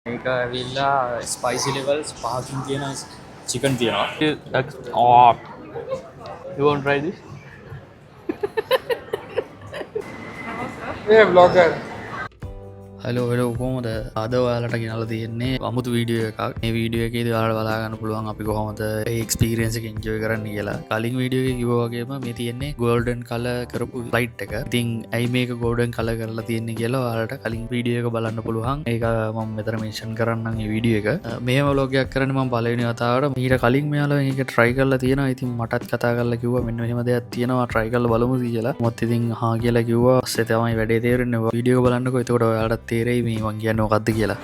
මේක ඇවිල්ලා spicy levels පහකින් තියෙන චිකන් තියෙනවා. You want to try this? Yeah, vlogger. Hello කොහොමද අද ඔයාලට ගෙනල්ලා තියෙන්නේ අමුතු වීඩියෝ එකක්. මේ වීඩියෝ එකේදී ඔයාලට බලා ගන්න පුළුවන් අපි කොහොමද ඒ එක්ස්පීරියන්ස් එක එන්ජොයි කරන්න කියලා. කලින් වීඩියෝ එකේ කිව්වා වගේම මේ තියෙන්නේ ගෝල්ඩන් කලර් කරපු ෆ්ලයිට් එක. ඉතින් ඇයි මේක ගෝල්ඩන් කලර් කරලා තියෙන්නේ කියලා ඔයාලට කලින් වීඩියෝ එක බලන්න පුළුවන්. ඒක මම මෙතන මෙන්ෂන් කරන්නම් මේ වීඩියෝ එක. මේම vlog එකක් කරන්නේ මම පළවෙනි වතාවට. මීට කලින් මෙයාලා මේක try කරලා තියෙනවා. ඉතින් මටත් කතා කරලා කිව්වා මෙන්න මෙහෙම දෙයක් තියෙනවා try කරලා බලමු කියලා. මොකද ඉතින් හා කියලා කිව්වා. ඊස්සේ තමයි වැඩේ තේරෙන්නේ. වීඩියෝ එක බලන්නකෝ. එතකොට ඔයාලට තේරෙයි මේ මං කියන්නේ මොකද්ද කියලා.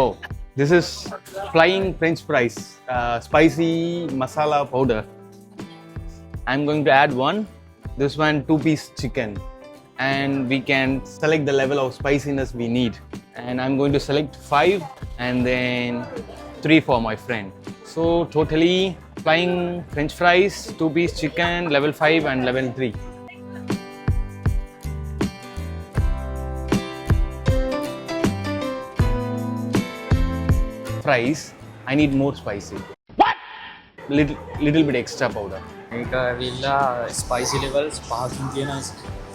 Oh, this is flying French fries, spicy masala powder. I'm going to add one. This one 2-piece chicken, and we can select the level of spiciness we need. And I'm going to select 5 and then 3 for my friend. So totally flying French fries, 2-piece chicken, level 5 and level 3. Fries, I need more spicy. What? Little bit extra powder. මේක ඇවිල්ලා spicy levels පහකින් තියෙන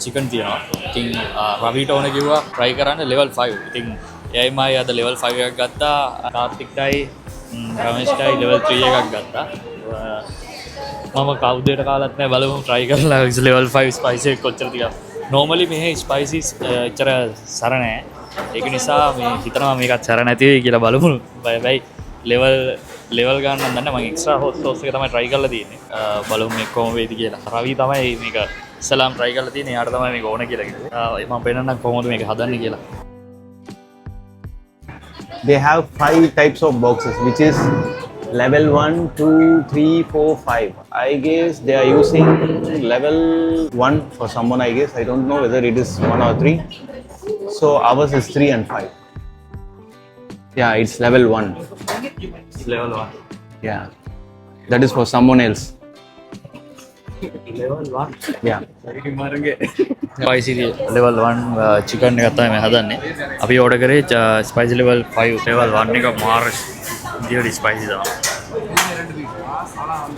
chicken තියෙනවා. ඉතින් රවිට ඕන කිව්වා try කරන්න level 5. ඉතින් එයයි මයි අද level 5 එකක් ගත්තා. කාර්තික්ටයි රමේෂ්ටයි level 3 එකක් ගත්තා. මම කවුදේට කාලත් නැහැ බලමු try කරලා level 5 spicy එක කොච්චර තියලා. normally මේ spicy එච්චර සර නැහැ. ඒක නිසා මේ හිතනවා මේකත් සැර නැති වෙයි කියලා බලමු. බයි ලෙවල් ගන්න නම් දන්නේ මම එක්ස්ට්‍රා හොට් සෝස් එක තමයි try කරලා තියෙන්නේ. බලමු මේක කොහොම වෙයිද කියලා. රවි තමයි මේක ඉස්සලාම් try කරලා තියෙන්නේ. යාට තමයි මේක ඕන කියලා කිව්වේ. මම පෙන්නන්නම් කොහොමද මේක හදන්නේ කියලා. They have 5 types of boxes, which is level 1, 2, 3, 4, 5. I guess they are using level 1 for someone, I guess. I don't know whether it is 1 or 3. So ours is 3 and 5. Yeah, it's level 1. It's level 1. Yeah. That is for someone else. level 1. Yeah. spicy level 1 chicken එක තමයි හදන්නේ. අපි order කරේ spicy level 5. level 1 එක මාර විදියට spicy තමයි.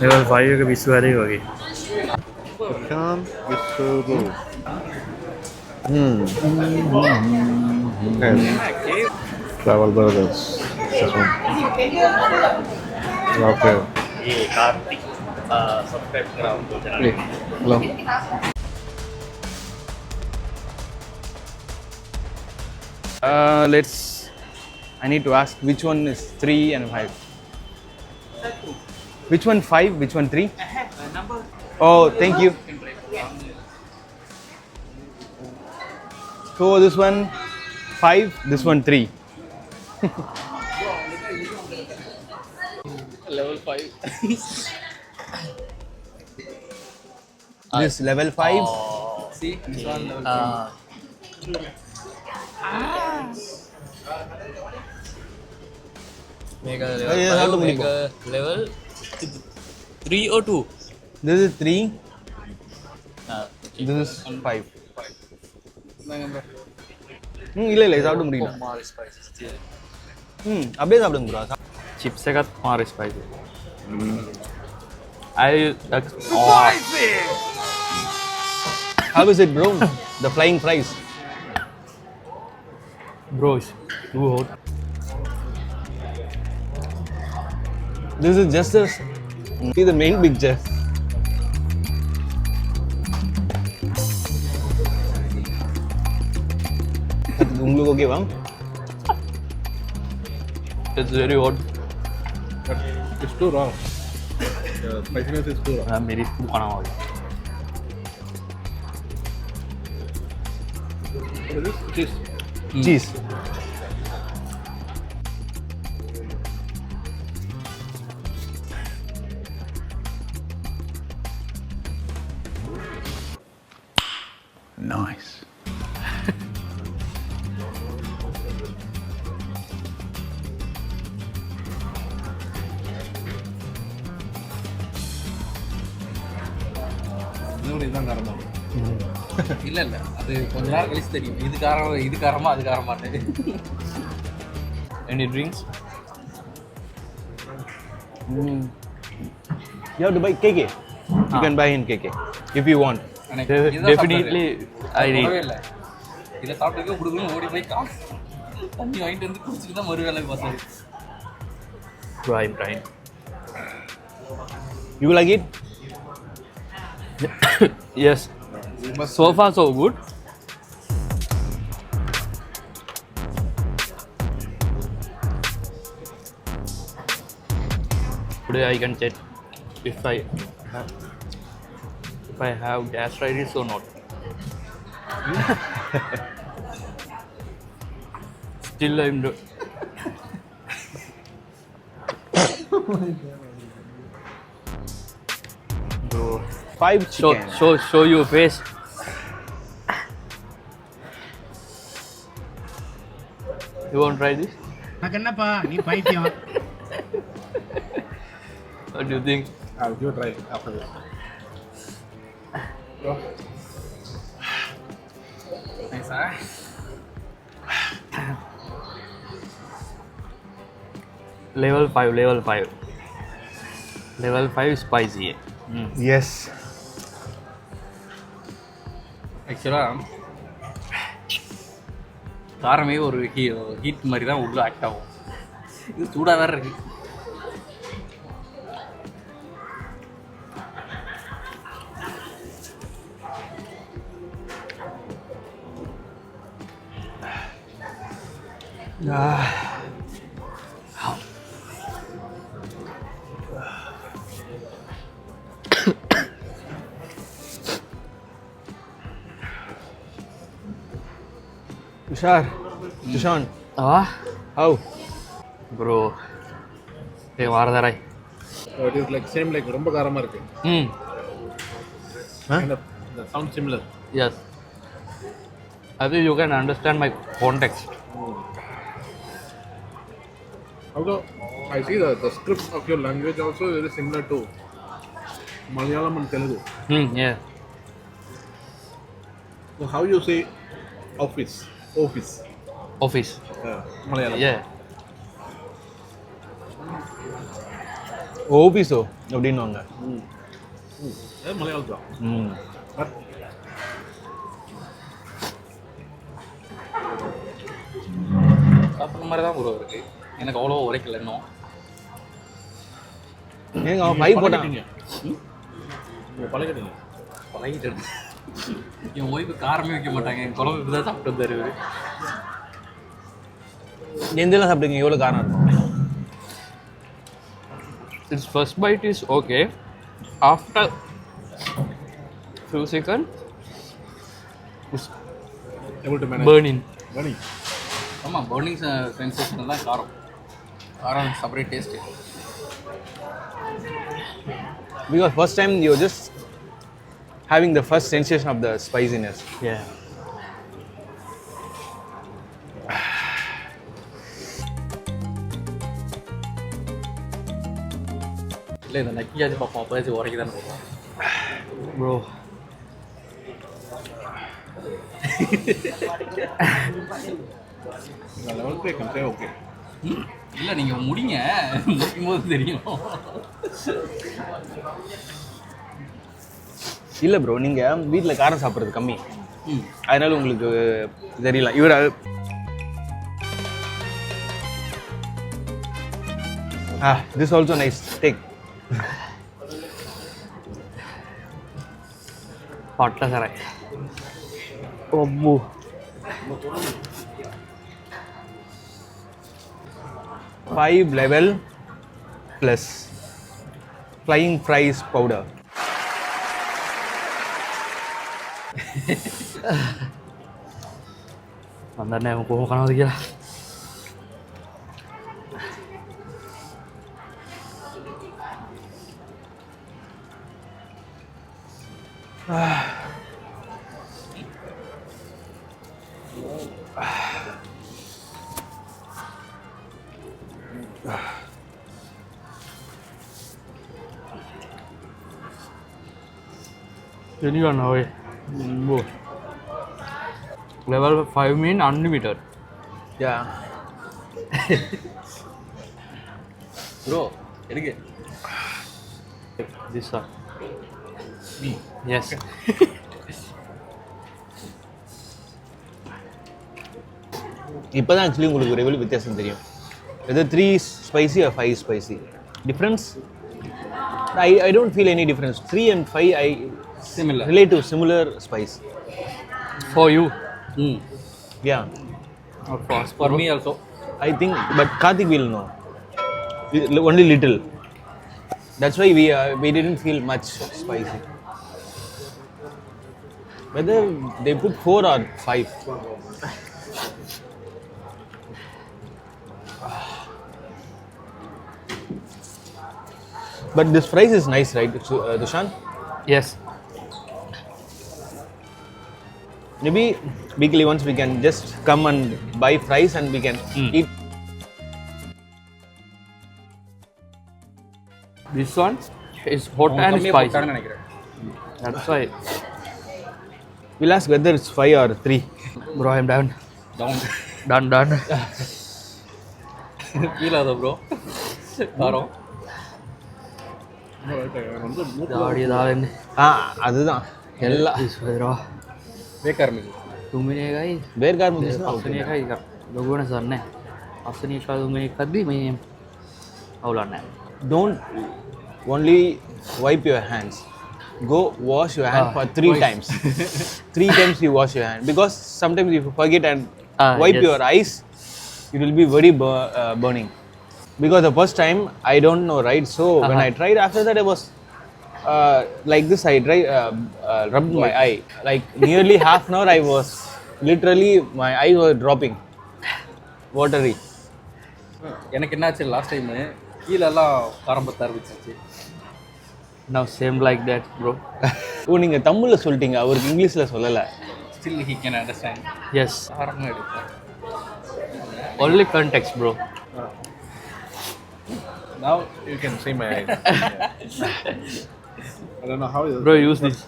level 5 එක පිස්සු හැදේ වගේ. Come, it's so good. Travel burgers. This one. Okay. ये कार्तिक सब्सक्राइब करा उनको channel. Hello. I need to ask which one is 3 and 5. Which one 5? Which one 3? Number. Oh, thank you. So this one 5, this one 3. level 5. This level 5. See, this one level 5. Mega level 5, mega level 3 or 2. This is 3. This is 5. இல்ல இல்ல சாப்பிட முடியல. மாரி spicy. அப்படியே சாப்பிடுங்க bro. chips එකත් මාර spicy. How is it bro? The flying fries. Bro, it's too hot. This is just a see the main picture. உங்களுக்கு ஓகேவா? It's very hot. But it's too raw. The spiciness is too raw. मेरी खाना हो गया. What is this? Cheese. Cheese. Nice. இதுதான் காரணம். இல்ல இல்ல அது கொஞ்ச நேரம் கழிச்சு தெரியும் இது காரமா அது காரமான்னு. Any drinks? You have to buy KK. You can buy in KK if you want. எனக்கு Definitely I need. இல்ல இதை சாப்பிட்டு கொடுக்கணும் ஓடி போய் காசு தண்ணி வாங்கிட்டு வந்து குடிச்சிட்டு தான் மறு வேலைக்கு பார்த்தாரு. Trying. You like it? Yes. So far so good. Today I can check if I have gastritis or not. Still I'm Bro, 5 chicken. show your face. You want to try this? என்னப்பா நீ பைத்தியம். What do you think? I'll give it a try after this. நைஸா? Level 5. Level 5 spicy. Yes. ஆக்சுவலாக காரமே ஒரு heat மாதிரி தான் உள்ள ஆக்ட் ஆகும். இது சூடாக வேறு இருக்கு. Tushar, Tushan, how? Bro, hey, வாரதாராய். So it is like same like ரொம்ப காரமா இருக்கு. Kind of the sound similar. Yes. I think you can understand my context. Although I see the script of your language also very similar to Malayalam and Telugu. Yeah. So how you say office? Office. Malayalam. Yeah. ஓபிஸோ அப்படின்னுவாங்க. Malayalam தான். But சாப்பிட்ற மாதிரி தான் bro இருக்கு. எனக்கு அவ்வளோ உரைக்கல இன்னும். ஏங்க அவன் 5 போட்டான். நீங்க பழகிட்டீங்க. பழகிட்டு என் ஒய்ஃபு காரமே வைக்க மாட்டாங்க. என் குழம்பு இப்படி தான் சாப்பிட்டு வந்தார் இவர். எந்தெல்லாம் சாப்பிடுங்க எவ்வளோ காரம் இருக்கும்? Its first bite is okay. After few seconds, it's Able to manage. burning. Burning. ஆமாம், பர்னிங் சென்சேஷன் தான் காரம். காரம் separate taste. Because first time you're just having the first sensation of the spiciness. Yeah. இல்லை இந்த நக்கியாச்சு பார்ப்போம், அப்போதாச்சும் உரைக்க தானே போவோம். Bro. இந்த லெவலுக்கு I can say okay. இல்லை நீங்கள் முடிங்க, முடிக்கும் போது தெரியும். இல்லை ப்ரோ, நீங்கள் வீட்டில் காரம் சாப்பிட்றது கம்மி, அதனால உங்களுக்கு தெரியல. இவர் திஸ் ஆல்சோ நைஸ் டேக். பட்டசரை. ஒம்மு. Five level plus flying fries powder. Mandannya mau makan lagi lah. Ini kan, oi. Level 5 mean unlimited. Yeah. Bro எடுங்க. This one. Me. Yes. இப்போதான் ஆக்சுவலி உங்களுக்கு ஒரு லெவல் வித்தியாசம் தெரியும். Whether 3 is spicy or 5 is spicy. Difference? I don't feel any difference. 3 and 5 I Similar. relate to similar spice. For you. Yeah. Or for For me also. I think, but Karthik will know. Only little. That's why we didn't feel much spicy. Whether they put 4 or 5. But this price is nice, right, Dushan? Yes. Maybe weekly once we can just come and buy fries and we can eat. This one is hot and கம்மியா spicy. போட்டான்னு நினைக்கிறேன். That's why. We'll ask whether it's 5 or 3. Bro, I'm done. Down. Done. Feel ஆகுதா bro? காரம். Daadi daal. அதுதான் எல்லா This way, bro. ಬೇಕಾರ ಮಿದು. Tumine kai. ಬೇರ್ಗಾರ್ ಮುಗಿಸ್ನ Asaniya kai ka. Logone sarne. Asaniya ka tumine kaddi me. Avlanne. Don't only wipe your hands. Go wash your hand for 3 times. 3 times you wash your hand because sometimes if you forget and wipe yes. your eyes, it will be very burning. Because the first time I don't know, right? So when I tried, after that I was like this. I rubbed my eye. Like nearly half an hour, I was literally my eyes were dropping, watery. எனக்கு என்னாச்சு last time கீழ எல்லாம் காரம் பத்த ஆரம்பிச்சிருச்சு. Now same like that, bro. ஓ நீங்க தமிழ்ல சொல்லிட்டீங்க, அவருக்கு இங்கிலீஷ்ல சொல்லல. Still he can understand. Yes. காரமா எடுப்பேன். Only context, bro. Now you can see my eyes. I don't know how you. Bro, use this.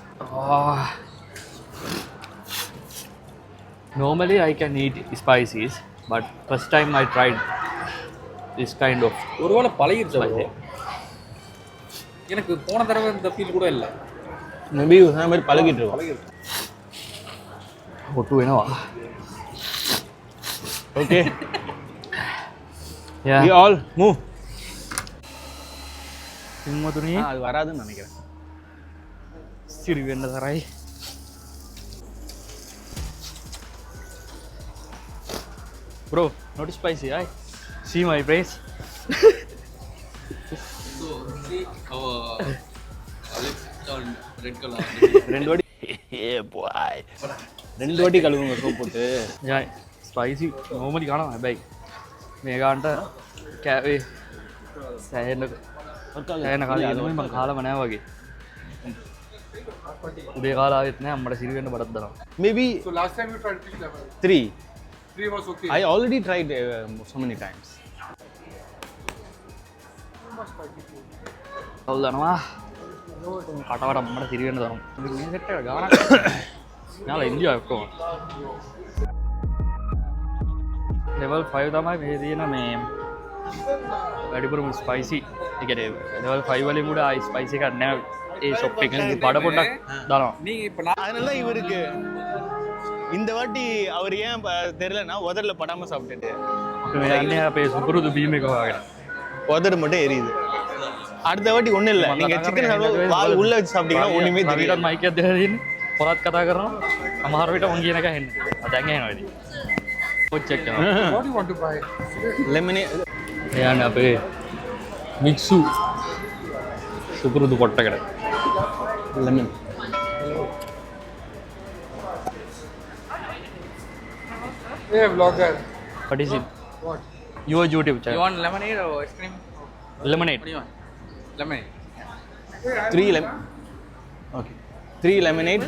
Normally I can eat spices, but first time I tried this kind of ஒருவேளை பழகிருச்சு bro. எனக்கு போன தடவை இந்த feel கூட இல்லை. Maybe சொன்ன மாதிரி பழகிட்டு இருக்கோம். Hotu enava. Okay. Yeah. We all move. Simmathuni. அது வராதுன்னு நினைக்கிறேன். Siri venna sarai. Bro, not spicy, right? See my face. So, see our lips turn red color. ரெண்டு வாட்டி கழுவுங்க சோப் போட்டு. Yeah, spicy. Normally kana හැබැයි මේ ගානට කෑවේ සෑහෙන කාලේ ඉඳන් මම කාලම නෑ වගේ. උදේ කාලා ආවෙත් නෑ අම්මට සිරි වෙන්න බඩත් දානවා. Maybe So last time you tried which level? 3. 3 was okay. I already tried so many times. කවුද දනවා? කටවට අම්මට සිරි වෙන්න දානවා. මේ සෙට් එක ගානක්. යාලා ඉන්දියාව ඔක්කොම. level 5 තමයි මේ තියෙන මේ වැඩිපුරම ස්පයිසි. ඒ කියන්නේ level 5 වලින් උඩ ආයි ස්පයිසි එකක් නැහැ. ඒ ෂොප් එකේ බඩ පොඩ්ඩක් දානවා. நீங்க இப்ப நான் அதனால தான் இவருக்கு இந்த வாட்டி அவர் ஏன் தெரியலன்னா உதரில் படாமல் சாப்பிட்டுட்டு මේ යන්නේ අපේ සුපුරුදු බීම් එක හොයාගෙන. உதடு மட்டும் எரியுது. அடுத்த வாட்டி ஒன்றும் இல்லை, நீங்கள் சிக்கன் சாப்பிட வால் உள்ள வச்சு சாப்பிட்டீங்கன்னா ஒன்றுமே රවිටත් தெரியாது. මයික් එකක් දෙලා තියෙන්නේ. පොරත් කතා කරනවා. අමාරු විට උන් කියන එක හෙන්නේ. දැන් එනවා ඉතින්. කොච් එක්ක යනවා. What do you want to buy? லெமனே මේ යන්නේ අපේ මික්සු සුපුරුදු පොට්ටකට. Lemon Hey vlogger. What is it? What? Your YouTube you channel. want lemonade or ice cream? Lemonade. What do you want? Lemonade. 3 lemon. Okay. 3 lemonade.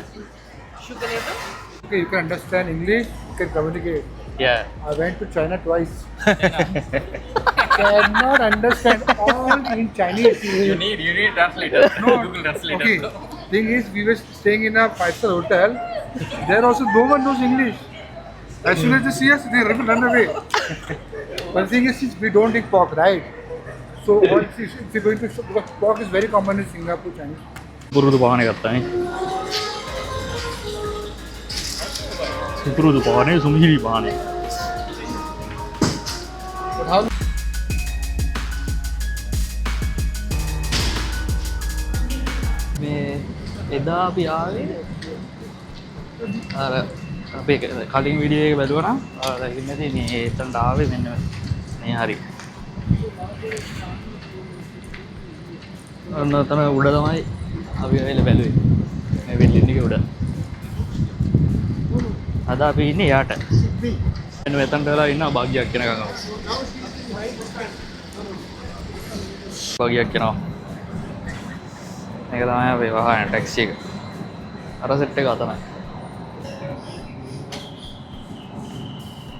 Okay, you can understand English. You can communicate. Yeah. I went to China twice. Cannot understand all in Chinese. You need translator. No, Google translator. Okay. thing is, we were staying in a 5-star hotel. There also no one knows English. As soon as they see us, they run away. One thing is, we don't eat pork, right? So once if you're going to, because pork is very common in Singapore, Chinese. පුරුදු පානේ ගත්තා නේ. පුරුදු පානේ සුමිහිරි පානේ. But how? මේ එදා අපි ආවේ අර අපේ කලින් වීඩියෝ එක බැලුවා නම් අර ඉන්නේ මේ එතනට ආවේ මෙන්න මේ හරි. අන්න තන උඩ තමයි අපි ආවෙල බැලුවේ. මේ බිල්ඩින් එකේ උඩ. අද අපි ඉන්නේ යාට. එන්න මෙතනට වෙලා ඉන්නවා භාග්‍යයක් කෙනකන් ආව. භාග්‍යයක් කෙනා. මේක තමයි අපේ වාහන ටැක්සි එක. අර සෙට් එක අතනයි.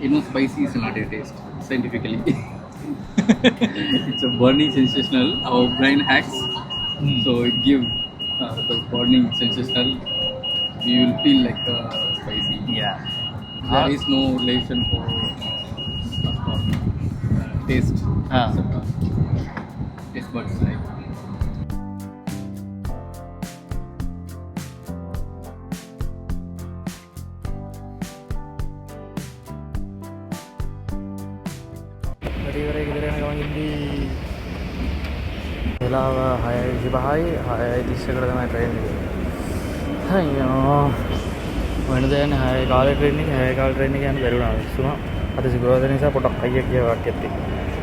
You know, spicy is not a taste, scientifically. It's a burning sensational. Our brain hacks, so it gives the burning sensational. We will feel like spicy. Yeah. There is no relation for taste. Taste buds, right? වෙලාව 6:25යි 6:30කට තමයි train එක. අයියෝ. වෙනද යන්නේ 6 කාලේ train එක 6 කාලේ train එක යන්න බැරි වුණා. අද සිකුරාදා නිසා පොඩක් අයියක් ගියා වාක්‍යයක් තියෙනවා.